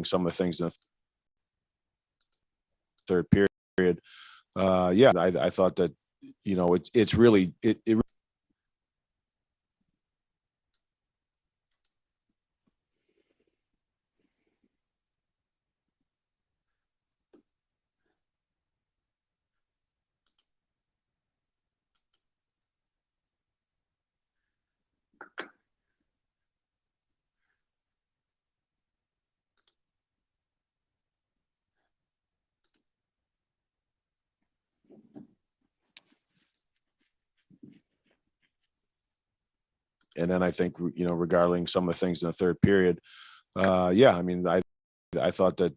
some of the things in the third period. Yeah, I thought that, it's really, it and then I think, regarding some of the things in the third period, yeah, I mean, I thought that,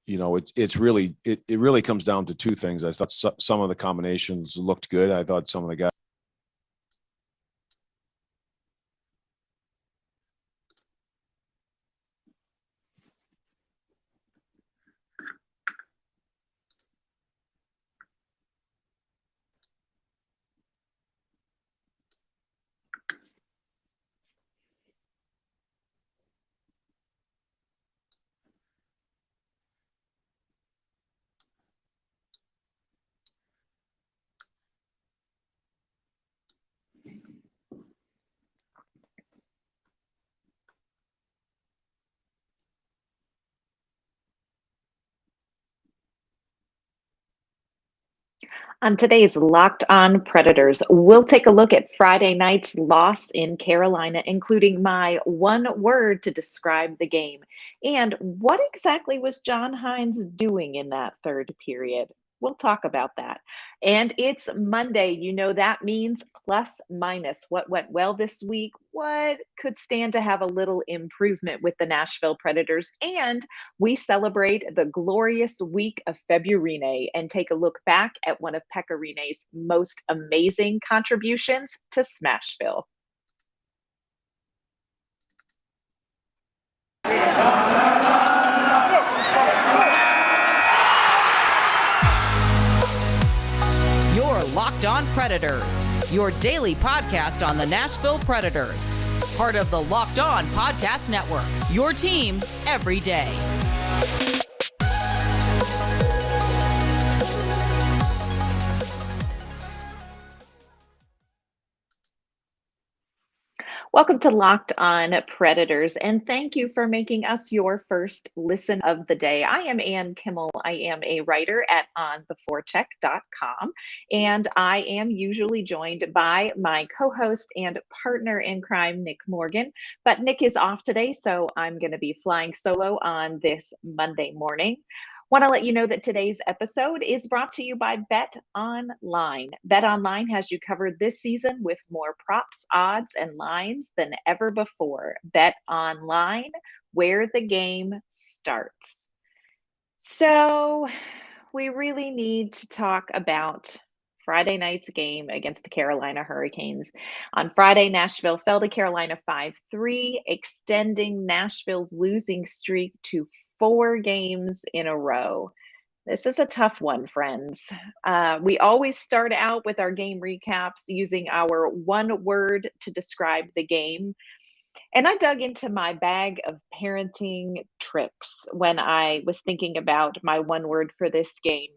it's really, it really comes down to two things. I thought some of the combinations looked good. I thought some of the guys. On today's Locked On Predators, we'll take a look at Friday night's loss in Carolina, including my one word to describe the game. And what exactly was John Hynes doing in that third period? We'll talk about that. And it's Monday. You know that means plus minus. What went well this week? What could stand to have a little improvement with the Nashville Predators? And we celebrate the glorious week of February and take a look back at one of Pekka Rinne's most amazing contributions to Smashville. You're Locked On Predators, your daily podcast on the Nashville Predators. Part of the Locked On Podcast Network, your team every day. Welcome to Locked On Predators, and thank you for making us your first listen of the day. I am Ann Kimmel. I am a writer at ontheforecheck.com, and I am usually joined by my co-host and partner in crime, Nick Morgan. But Nick is off today, so I'm going to be flying solo on this Monday morning. Want to let you know that today's episode is brought to you by BetOnline. BetOnline has you covered this season with more props, odds, and lines than ever before. BetOnline, where the game starts. So, we really need to talk about Friday night's game against the Carolina Hurricanes. On Friday, Nashville fell to Carolina 5-3, extending Nashville's losing streak to 4 games in a row. This is a tough one, friends. We always start out with our game recaps using our one word to describe the game. And I dug into my bag of parenting tricks when I was thinking about my one word for this game.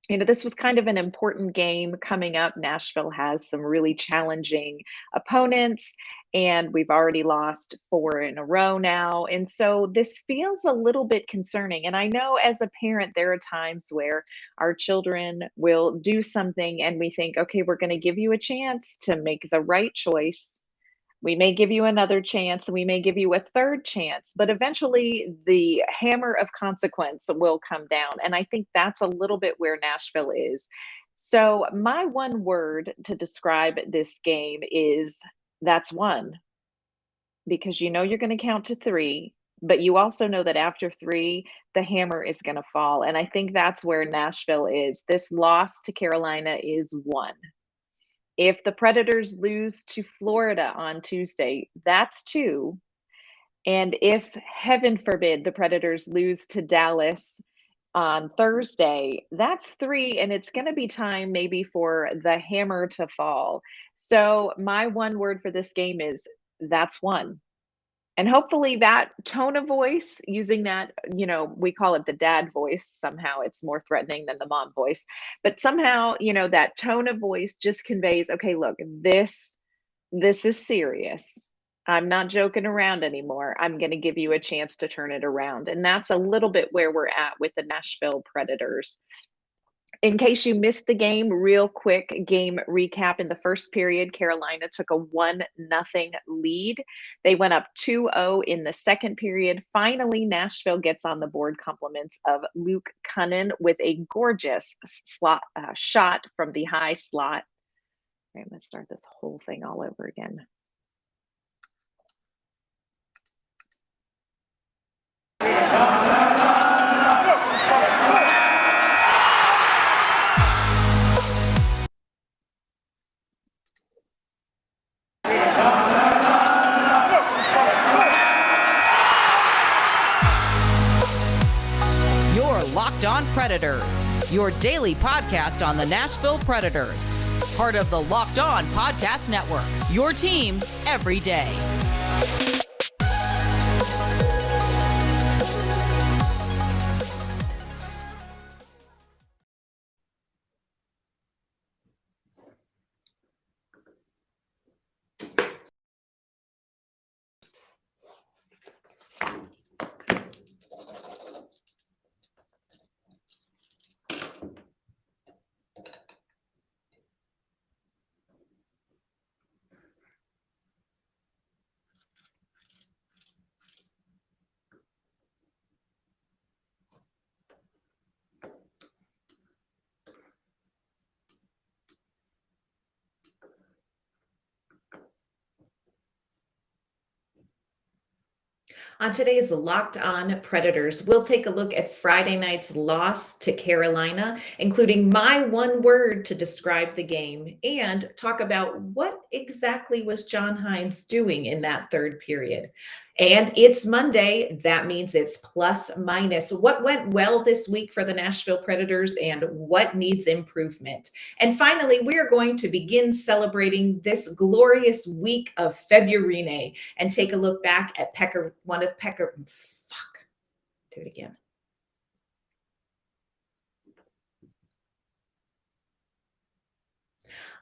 This was kind of an important game coming up. Nashville has some really challenging opponents, and we've already lost 4 in a row now. And so this feels a little bit concerning. And I know as a parent, there are times where our children will do something and we think, okay, we're going to give you a chance to make the right choice. We may give you another chance, and we may give you a third chance, but eventually the hammer of consequence will come down. And I think that's a little bit where Nashville is. So, my one word to describe this game is that's one, because you know you're going to count to three, but you also know that after three, the hammer is going to fall. And I think that's where Nashville is. This loss to Carolina is one. If the Predators lose to Florida on Tuesday, that's two. And if, heaven forbid, the Predators lose to Dallas on Thursday, that's three. And it's going to be time maybe for the hammer to fall. So, my one word for this game is that's one. And hopefully that tone of voice, using that, we call it the dad voice. Somehow it's more threatening than the mom voice. But somehow, that tone of voice just conveys, okay, look, this is serious. I'm not joking around anymore. I'm going to give you a chance to turn it around. And that's a little bit where we're at with the Nashville Predators. In case you missed the game, real quick game recap. In the first period, Carolina took a 1-0 lead. They went up 2-0 in the second period. Finally, Nashville gets on the board, compliments of Luke Cunnin with a gorgeous shot from the high slot. I'm going to start this whole thing all over again. Your Locked On Predators, your daily podcast on the Nashville Predators. Part of the Locked On Podcast Network, your team every day. On today's Locked On Predators, we'll take a look at Friday night's loss to Carolina, including my one word to describe the game, and talk about what exactly was John Hynes doing in that third period. And it's Monday. That means it's plus minus. What went well this week for the Nashville Predators and what needs improvement? And finally, we are going to begin celebrating this glorious week of February and take a look back at do it again.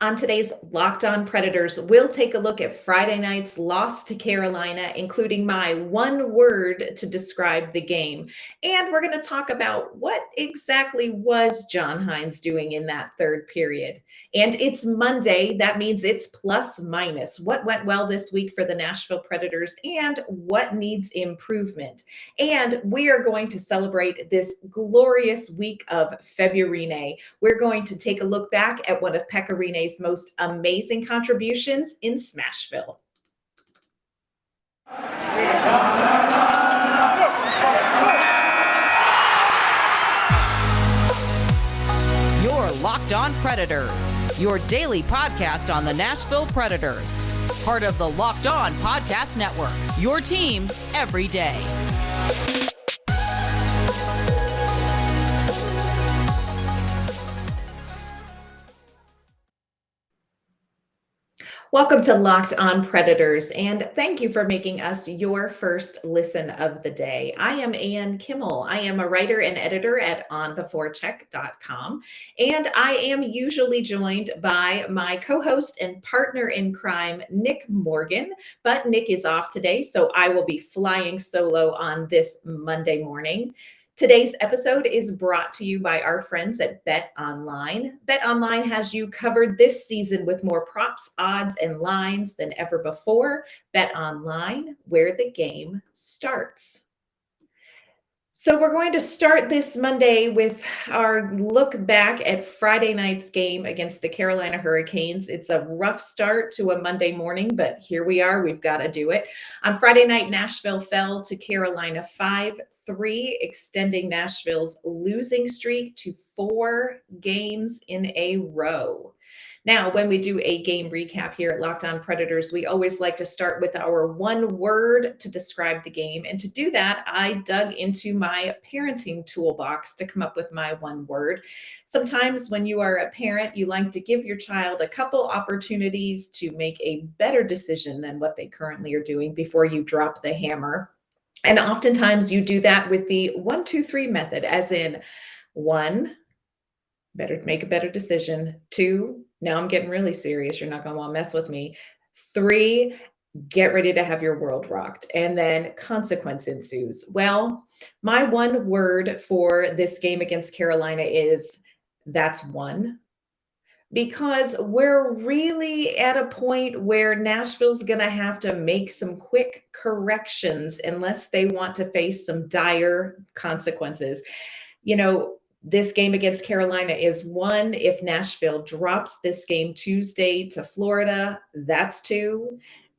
On today's Locked On Predators, we'll take a look at Friday night's loss to Carolina, including my one word to describe the game. And we're going to talk about what exactly was John Hynes doing in that third period. And it's Monday. That means it's plus minus. What went well this week for the Nashville Predators and what needs improvement? And we are going to celebrate this glorious week of February. We're going to take a look back at one of Pekka Rinne's most amazing contributions in Smashville. Your Locked On Predators, your daily podcast on the Nashville Predators. Part of the Locked On Podcast Network, your team every day. Welcome to Locked On Predators, and thank you for making us your first listen of the day. I am Ann Kimmel. I am a writer and editor at ontheforecheck.com, and I am usually joined by my co-host and partner in crime, Nick Morgan, but Nick is off today, so I will be flying solo on this Monday morning. Today's episode is brought to you by our friends at BetOnline. BetOnline has you covered this season with more props, odds, and lines than ever before. BetOnline, where the game starts. So we're going to start this Monday with our look back at Friday night's game against the Carolina Hurricanes. It's a rough start to a Monday morning, but here we are. We've got to do it. On Friday night, Nashville fell to Carolina 5-3, extending Nashville's losing streak to 4 games in a row. Now, when we do a game recap here at Locked On Predators, we always like to start with our one word to describe the game. And to do that, I dug into my parenting toolbox to come up with my one word. Sometimes when you are a parent, you like to give your child a couple opportunities to make a better decision than what they currently are doing before you drop the hammer. And oftentimes you do that with the 1, 2, 3 method, as in 1, better make a better decision. 2, now I'm getting really serious. You're not going to want to mess with me. 3, get ready to have your world rocked. And then consequence ensues. Well, my one word for this game against Carolina is that's 1. Because we're really at a point where Nashville's going to have to make some quick corrections unless they want to face some dire consequences. You know, this game against Carolina is 1. If Nashville drops this game Tuesday to Florida, that's 2.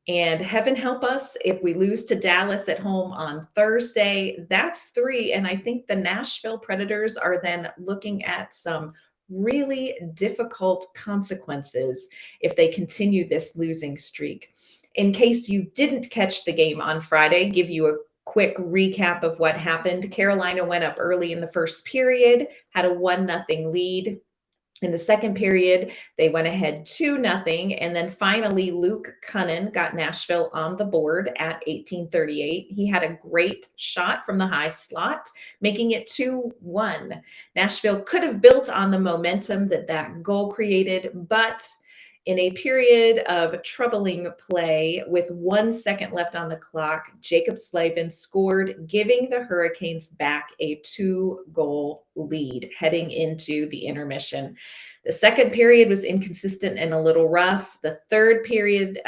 And heaven help us if we lose to Dallas at home on Thursday, that's 3. And I think the Nashville Predators are then looking at some really difficult consequences if they continue this losing streak. In case you didn't catch the game on Friday, give you a quick recap of what happened. Carolina went up early in the first period, had a 1-0 lead. In the second period, they went ahead 2-0. And then finally, Luke Kunin got Nashville on the board at 18:38. He had a great shot from the high slot, making it 2-1. Nashville could have built on the momentum that goal created, but in a period of troubling play with 1 second left on the clock, Jacob Slavin scored, giving the Hurricanes back a 2-goal lead heading into the intermission. The second period was inconsistent and a little rough. The third period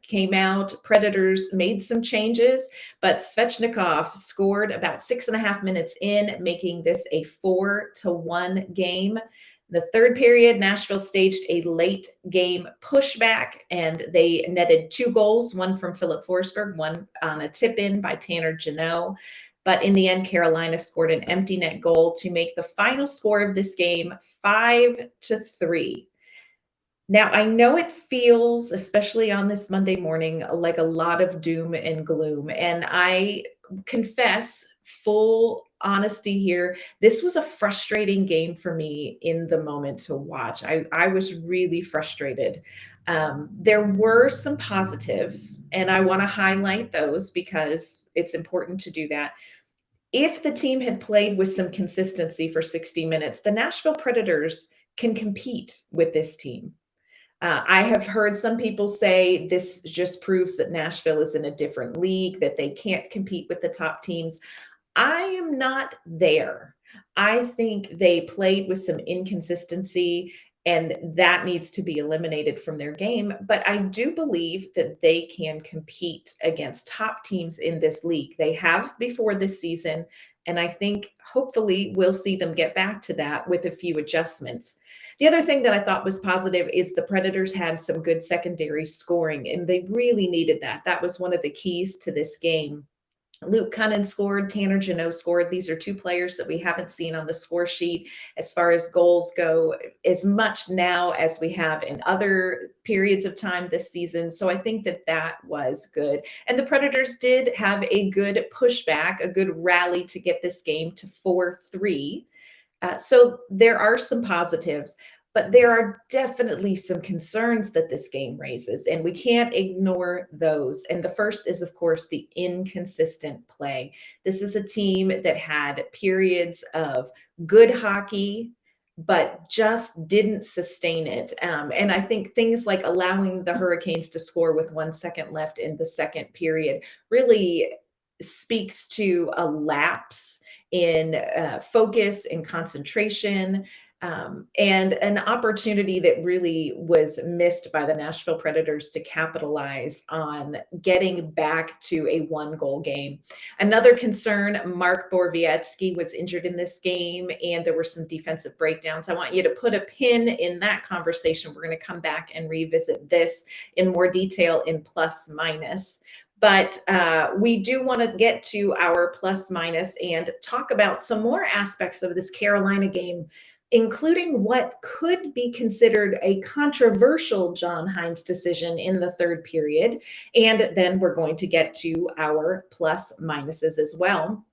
came out. Predators made some changes, but Svechnikov scored about 6.5 minutes in, making this a 4-1 game. The third period, Nashville staged a late game pushback, and they netted 2 goals, one from Philip Forsberg, one on a tip-in by Tanner Jeannot. But in the end, Carolina scored an empty net goal to make the final score of this game 5-3. Now, I know it feels, especially on this Monday morning, like a lot of doom and gloom. And I confess, full honesty here, this was a frustrating game for me in the moment to watch. I was really frustrated. There were some positives, and I want to highlight those because it's important to do that. If the team had played with some consistency for 60 minutes, the Nashville Predators can compete with this team. I have heard some people say this just proves that Nashville is in a different league, that they can't compete with the top teams. I am not there. I think they played with some inconsistency, and that needs to be eliminated from their game. But I do believe that they can compete against top teams in this league. They have before this season, and I think hopefully we'll see them get back to that with a few adjustments. The other thing that I thought was positive is the Predators had some good secondary scoring, and they really needed that. That was one of the keys to this game. Luke Kunin scored, Tanner Jeannot scored. These are 2 players that we haven't seen on the score sheet as far as goals go as much now as we have in other periods of time this season. So I think that was good. And the Predators did have a good pushback, a good rally to get this game to 4-3. So there are some positives. But there are definitely some concerns that this game raises, and we can't ignore those. And the first is, of course, the inconsistent play. This is a team that had periods of good hockey, but just didn't sustain it. And I think things like allowing the Hurricanes to score with 1 second left in the second period really speaks to a lapse in focus and concentration. And an opportunity that really was missed by the Nashville Predators to capitalize on getting back to a 1-goal game. Another concern, Mark Borowiecki was injured in this game, and there were some defensive breakdowns. I want you to put a pin in that conversation. We're going to come back and revisit this in more detail in plus minus. But we do want to get to our plus minus and talk about some more aspects of this Carolina game including what could be considered a controversial John Hynes decision in the third period. And then we're going to get to our plus minuses as well.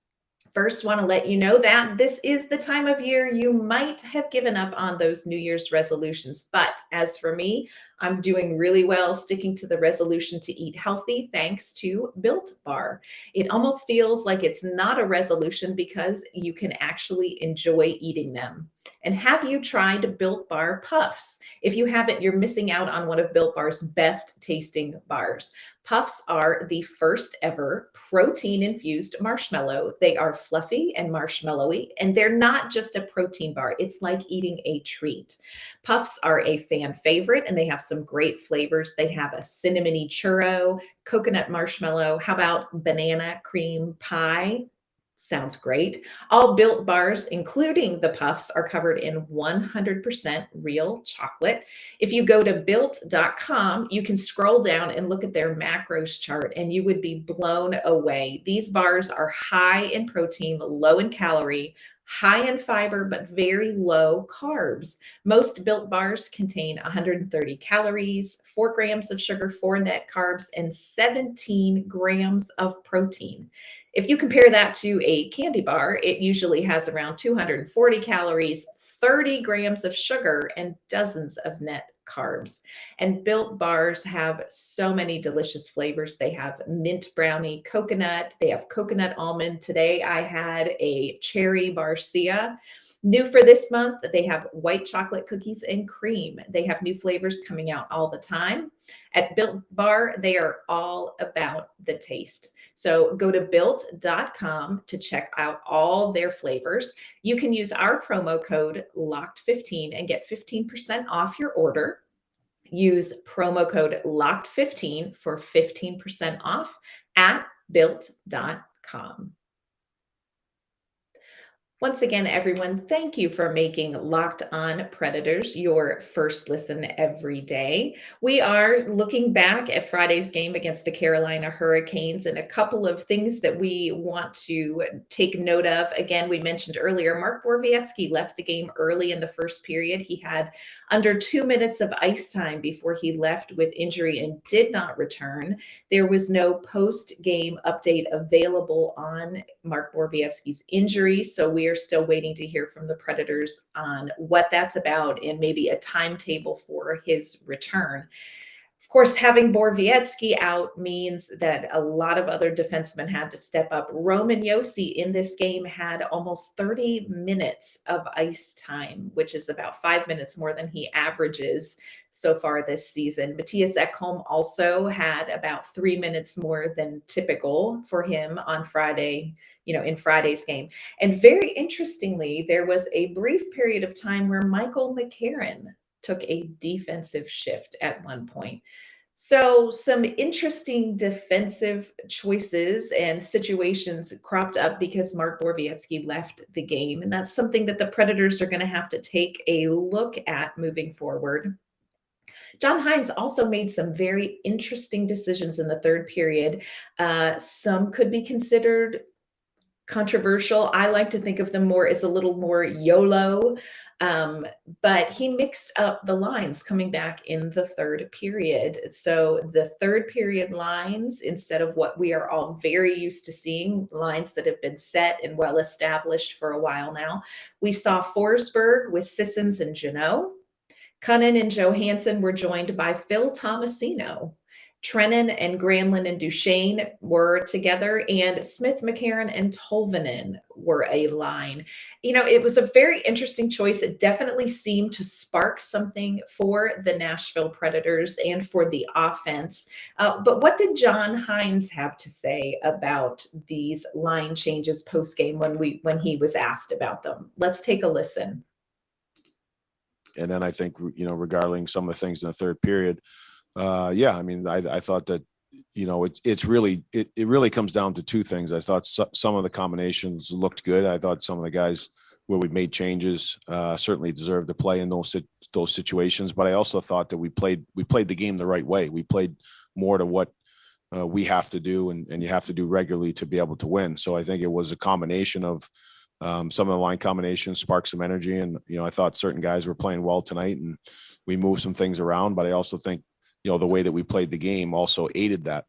First, want to let you know that this is the time of year you might have given up on those New Year's resolutions. But as for me, I'm doing really well sticking to the resolution to eat healthy thanks to Built Bar. It almost feels like it's not a resolution because you can actually enjoy eating them. And have you tried Built Bar Puffs? If you haven't, you're missing out on one of Built Bar's best tasting bars. Puffs are the first ever protein-infused marshmallow. They are fluffy and marshmallowy, and they're not just a protein bar. It's like eating a treat. Puffs are a fan favorite, and they have some great flavors. They have a cinnamony churro, coconut marshmallow. How about banana cream pie? Sounds great. All Built Bars, including the Puffs, are covered in 100% real chocolate. If you go to built.com, you can scroll down and look at their macros chart, and you would be blown away. These bars are high in protein, low in calorie, high in fiber, but very low carbs. Most Built Bars contain 130 calories, 4 grams of sugar, 4 net carbs, and 17 grams of protein. If you compare that to a candy bar, it usually has around 240 calories, 30 grams of sugar, and dozens of net carbs. And Built Bars have so many delicious flavors. They have mint brownie coconut. They have coconut almond. Today I had a cherry barcia. New for this month, they have white chocolate cookies and cream. They have new flavors coming out all the time. At Built Bar, they are all about the taste. So go to built.com to check out all their flavors. You can use our promo code LOCKED15 and get 15% off your order. Use promo code LOCKED15 for 15% off at built.com. Once again, everyone, thank you for making Locked On Predators your first listen every day. We are looking back at Friday's game against the Carolina Hurricanes and a couple of things that we want to take note of. Again, we mentioned earlier, Mark Borowiecki left the game early in the first period. He had under 2 minutes of ice time before he left with injury and did not return. There was no post-game update available on Mark Borowiecki's injury, so we are still waiting to hear from the Predators on what that's about and maybe a timetable for his return. Of course, having Borowiecki out means that a lot of other defensemen had to step up. Roman Josi in this game had almost 30 minutes of ice time, which is about 5 minutes more than he averages so far this season. Matthias Ekholm also had about 3 minutes more than typical for him on Friday, in Friday's game. And very interestingly, there was a brief period of time where Michael McCarron took a defensive shift at one point. So some interesting defensive choices and situations cropped up because Mark Borowiecki left the game. And that's something that the Predators are going to have to take a look at moving forward. John Hynes also made some very interesting decisions in the third period. Some could be considered controversial. I like to think of them more as a little more YOLO, but he mixed up the lines coming back in the third period. So the third period lines, instead of what we are all very used to seeing, lines that have been set and well established for a while now, we saw Forsberg with Sissons and Jeannot. Cunnin and Johansson were joined by Phil Tomasino. Trennan and Granlund and Duchesne were together, and Smith, McCarron, and Tolvanen were a line. It was a very interesting choice. It definitely seemed to spark something for the Nashville Predators and for the offense. But what did John Hynes have to say about these line changes post-game when he was asked about them? Let's take a listen. And then I think, regarding some of the things in the third period, I thought that, it really comes down to two things. I thought some of the combinations looked good. I thought some of the guys where we made changes certainly deserved to play in those situations. But I also thought that we played the game the right way. We played more to what we have to do and you have to do regularly to be able to win. So I think it was a combination of some of the line combinations sparked some energy. And, I thought certain guys were playing well tonight and we moved some things around, but I also think, the way that we played the game also aided that.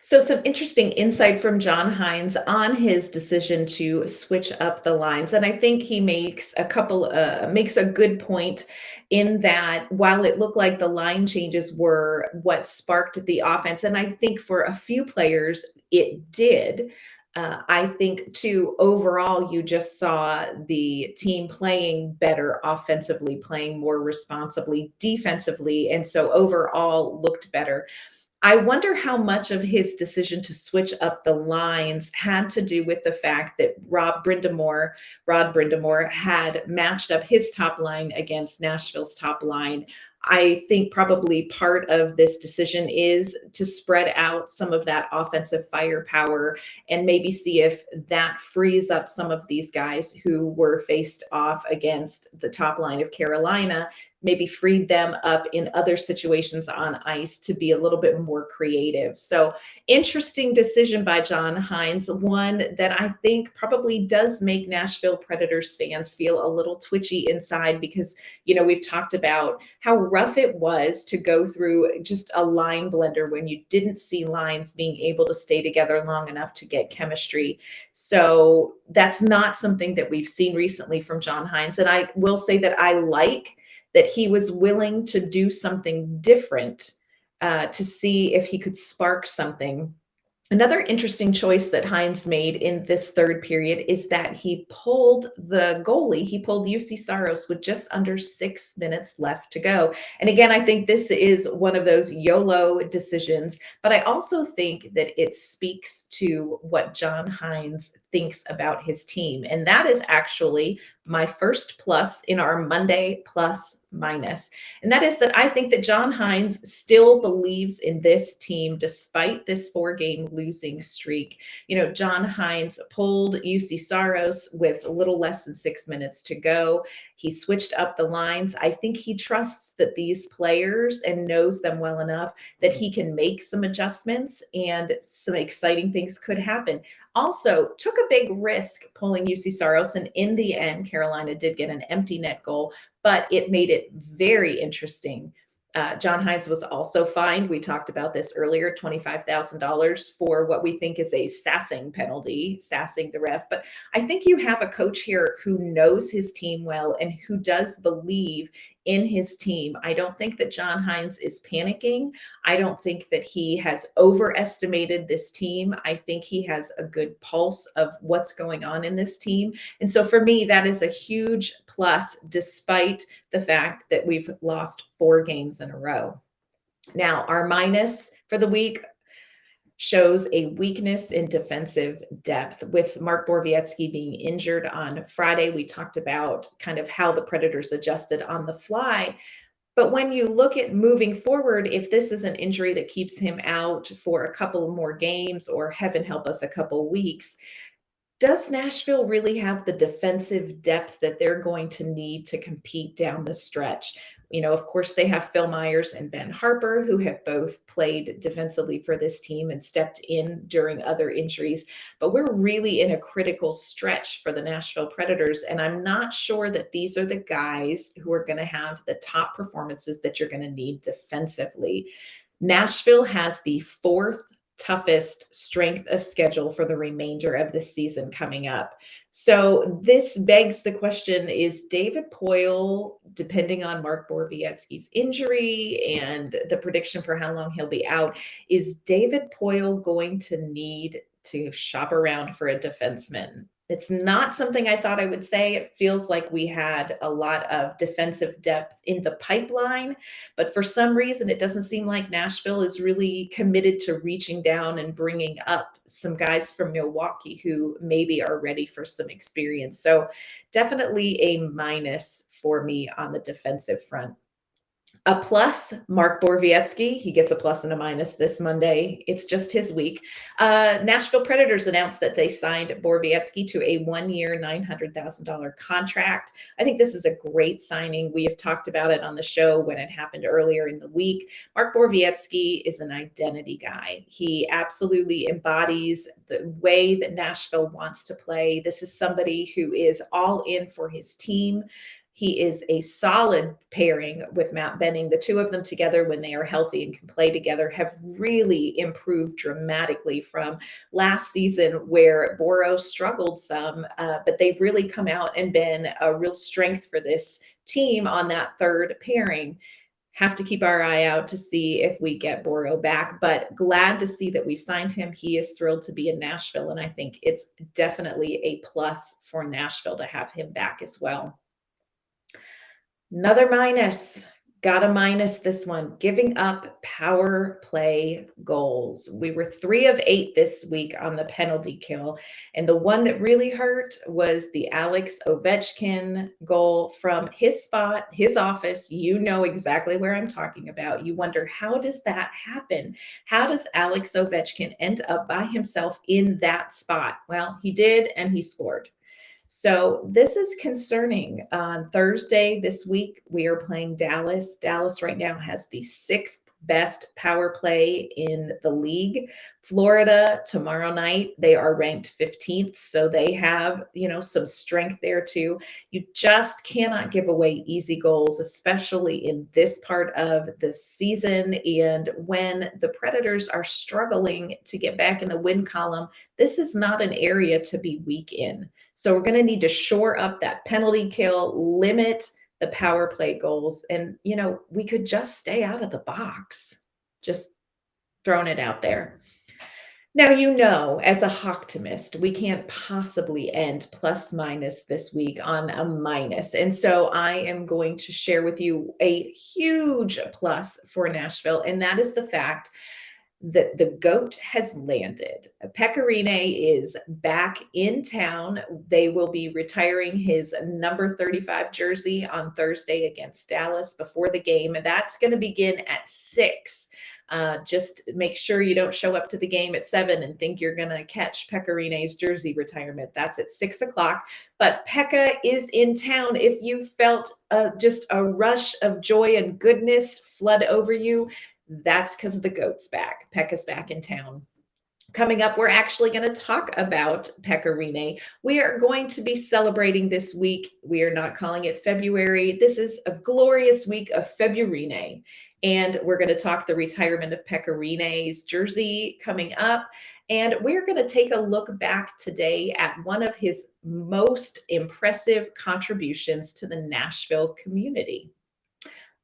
So some interesting insight from John Hynes on his decision to switch up the lines. And I think he makes a good point in that while it looked like the line changes were what sparked the offense, and I think for a few players it did. I think too, overall, you just saw the team playing better offensively, playing more responsibly defensively, and so overall looked better. I wonder how much of his decision to switch up the lines had to do with the fact that Rod Brindamore had matched up his top line against Nashville's top line. I think probably part of this decision is to spread out some of that offensive firepower and maybe see if that frees up some of these guys who were faced off against the top line of Carolina, maybe freed them up in other situations on ice to be a little bit more creative. So interesting decision by John Hynes, one that I think probably does make Nashville Predators fans feel a little twitchy inside because, we've talked about how rough it was to go through just a line blender when you didn't see lines being able to stay together long enough to get chemistry. So that's not something that we've seen recently from John Hynes. And I will say that I like that he was willing to do something different to see if he could spark something. Another interesting choice that Hynes made in this third period is that he pulled the goalie. He pulled UC Saros with just under 6 minutes left to go. And again, I think this is one of those YOLO decisions, but I also think that it speaks to what John Hynes thinks about his team. And that is actually my first plus in our Monday plus minus. And that is that I think that John Hynes still believes in this team despite this 4-game losing streak. John Hynes pulled UC Saros with a little less than 6 minutes to go. He switched up the lines. I think he trusts that these players and knows them well enough that he can make some adjustments and some exciting things could happen. Also took a big risk pulling UC Saros, and in the end, Carolina did get an empty net goal, but it made it very interesting. John Hynes was also fined. We talked about this earlier, $25,000 for what we think is a sassing penalty, sassing the ref. But I think you have a coach here who knows his team well and who does believe in his team. I don't think that John Hynes is panicking. I don't think that he has overestimated this team. I think he has a good pulse of what's going on in this team. And so for me, that is a huge plus, despite the fact that we've lost 4 games in a row. Now, our minus for the week shows a weakness in defensive depth. With Mark Borowiecki being injured on Friday, we talked about kind of how the Predators adjusted on the fly. But when you look at moving forward, if this is an injury that keeps him out for a couple more games, or heaven help us, a couple weeks, does Nashville really have the defensive depth that they're going to need to compete down the stretch? Of course, they have Phil Myers and Ben Harper, who have both played defensively for this team and stepped in during other injuries. But we're really in a critical stretch for the Nashville Predators. And I'm not sure that these are the guys who are going to have the top performances that you're going to need defensively. Nashville has the 4th toughest strength of schedule for the remainder of the season coming up. So this begs the question, is David Poile, depending on Mark Borowiecki's injury and the prediction for how long he'll be out, is David Poile going to need to shop around for a defenseman? It's not something I thought I would say. It feels like we had a lot of defensive depth in the pipeline, but for some reason, it doesn't seem like Nashville is really committed to reaching down and bringing up some guys from Milwaukee who maybe are ready for some experience. So definitely a minus for me on the defensive front. A plus, Mark Borowiecki. He gets a plus and a minus this Monday. It's just his week. Nashville Predators announced that they signed Borowiecki to a 1-year, $900,000 contract. I think this is a great signing. We have talked about it on the show when it happened earlier in the week. Mark Borowiecki is an identity guy. He absolutely embodies the way that Nashville wants to play. This is somebody who is all in for his team. He is a solid pairing with Matt Benning. The two of them together, when they are healthy and can play together, have really improved dramatically from last season where Boro struggled some, but they've really come out and been a real strength for this team on that third pairing. Have to keep our eye out to see if we get Boro back, but glad to see that we signed him. He is thrilled to be in Nashville, and I think it's definitely a plus for Nashville to have him back as well. Another minus, got a minus this one, giving up power play goals. We were 3 of 8 this week on the penalty kill. And the one that really hurt was the Alex Ovechkin goal from his spot, his office. You know exactly where I'm talking about. You wonder, how does that happen? How does Alex Ovechkin end up by himself in that spot? Well, he did, and he scored. So this is concerning. On Thursday this week, we are playing Dallas. Dallas right now has the 6th best power play in the league. Florida tomorrow night, they are ranked 15th. So they have, some strength there too. You just cannot give away easy goals, especially in this part of the season. And when the Predators are struggling to get back in the win column, this is not an area to be weak in. So we're going to need to shore up that penalty kill, limit the power play goals. And, we could just stay out of the box, just throwing it out there. Now, as a Hawktimist, we can't possibly end plus minus this week on a minus. And so I am going to share with you a huge plus for Nashville. And that is the fact that the GOAT has landed. Pekka Rinne is back in town. They will be retiring his number 35 jersey on Thursday against Dallas before the game. And that's going to begin at 6. Just make sure you don't show up to the game at 7 and think you're going to catch Pekka Rinne's jersey retirement. That's at 6 o'clock. But Pekka is in town. If you felt just a rush of joy and goodness flood over you, that's because the GOAT's back. Pekka's back in town. Coming up, we're actually going to talk about Pekka Rinne. We are going to be celebrating this week. We are not calling it February. This is a glorious week of February. And we're going to talk the retirement of Pekka Rinne's jersey coming up. And we're going to take a look back today at one of his most impressive contributions to the Nashville community.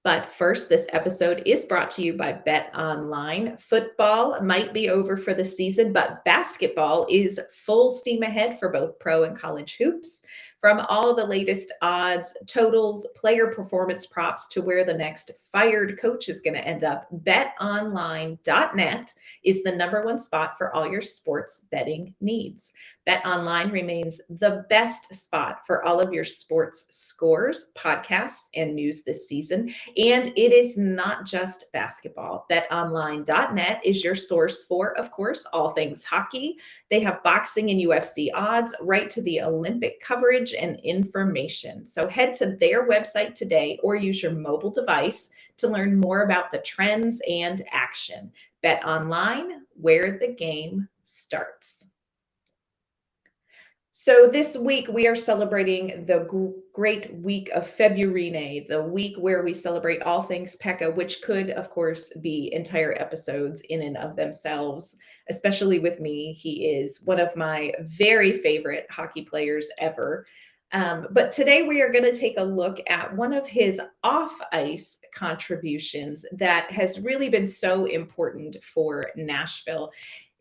But first, this episode is brought to you by BetOnline. Football might be over for the season, but basketball is full steam ahead for both pro and college hoops. From all the latest odds, totals, player performance props to where the next fired coach is going to end up, BetOnline.net is the #1 spot for all your sports betting needs. BetOnline remains the best spot for all of your sports scores, podcasts, and news this season. And it is not just basketball. BetOnline.net is your source for, of course, all things hockey. They have boxing and UFC odds, right to the Olympic coverage and information. So head to their website today or use your mobile device to learn more about the trends and action. BetOnline, where the game starts. So this week, we are celebrating the great week of February, the week where we celebrate all things Pekka, which could, of course, be entire episodes in and of themselves, especially with me. He is one of my very favorite hockey players ever. But today we are going to take a look at one of his off-ice contributions that has really been so important for Nashville.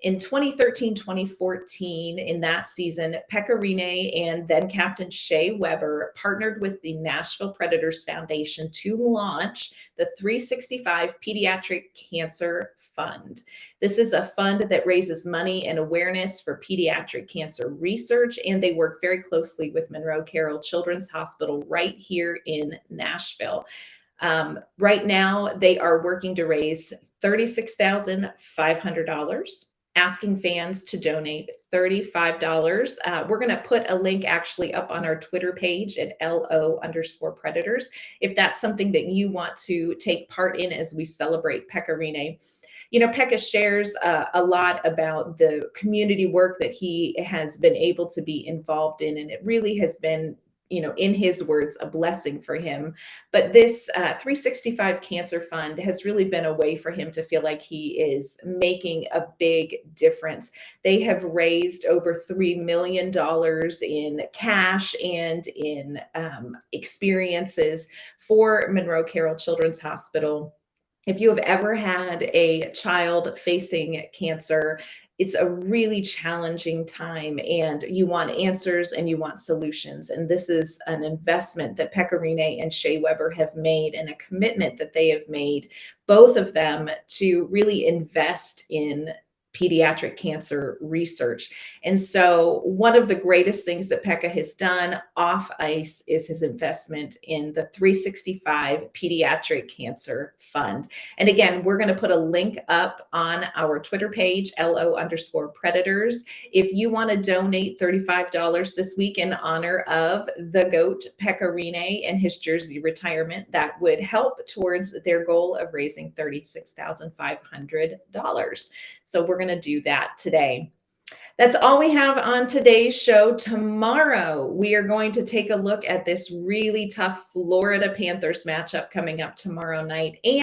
In 2013-2014, in that season, Pekka Rinne and then Captain Shea Weber partnered with the Nashville Predators Foundation to launch the 365 Pediatric Cancer Fund. This is a fund that raises money and awareness for pediatric cancer research, and they work very closely with Monroe Carroll Children's Hospital right here in Nashville. Right now, they are working to raise $36,500, asking fans to donate $35. We're going to put a link actually up on our Twitter page at LO_Predators. If that's something that you want to take part in as we celebrate Pekka Rinne. You know, Pekka shares a lot about the community work that he has been able to be involved in, and it really has been, you know, in his words, a blessing for him. But this 365 Cancer Fund has really been a way for him to feel like he is making a big difference. They have raised over $3 million in cash and in experiences for Monroe Carroll Children's Hospital. If you have ever had a child facing cancer, it's a really challenging time, and you want answers and you want solutions. And this is an investment that Pekka Rinne and Shea Weber have made, and a commitment that they have made, both of them, to really invest in pediatric cancer research. And so one of the greatest things that Pekka has done off ice is his investment in the 365 Pediatric Cancer Fund. And again, we're going to put a link up on our Twitter page, LO_Predators. If you want to donate $35 this week in honor of the GOAT, Pekka Rinne, and his jersey retirement, that would help towards their goal of raising $36,500. So we're going to do that today. That's all we have on today's show. Tomorrow, we are going to take a look at this really tough Florida Panthers matchup coming up tomorrow night. And